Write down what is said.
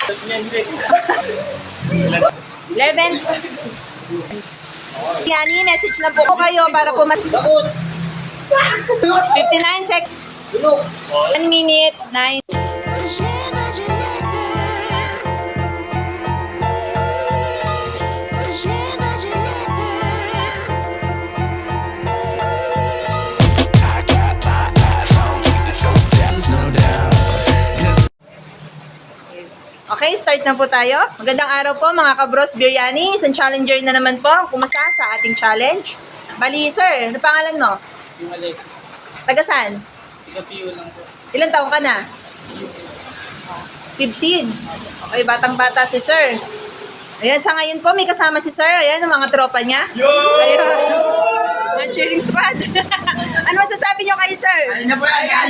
11. Yani, message lang po kayo para po 59 seconds. 1 minute, 9. Okay, start na po tayo. Magandang araw po mga kabros biryani. Isang challenger na naman po ang pumasa sa ating challenge. Bali, sir, ano pangalan mo? Yung Alexis. Taga saan? Tiga-PU lang po. Ilang taong ka na? 15. Okay, batang-bata si sir. Ayan, sa ngayon po, may kasama si sir. Ayan, ang mga tropa niya. Ayun. Mga cheering squad. Ano masasabi niyo kay sir? Ayun na po yan.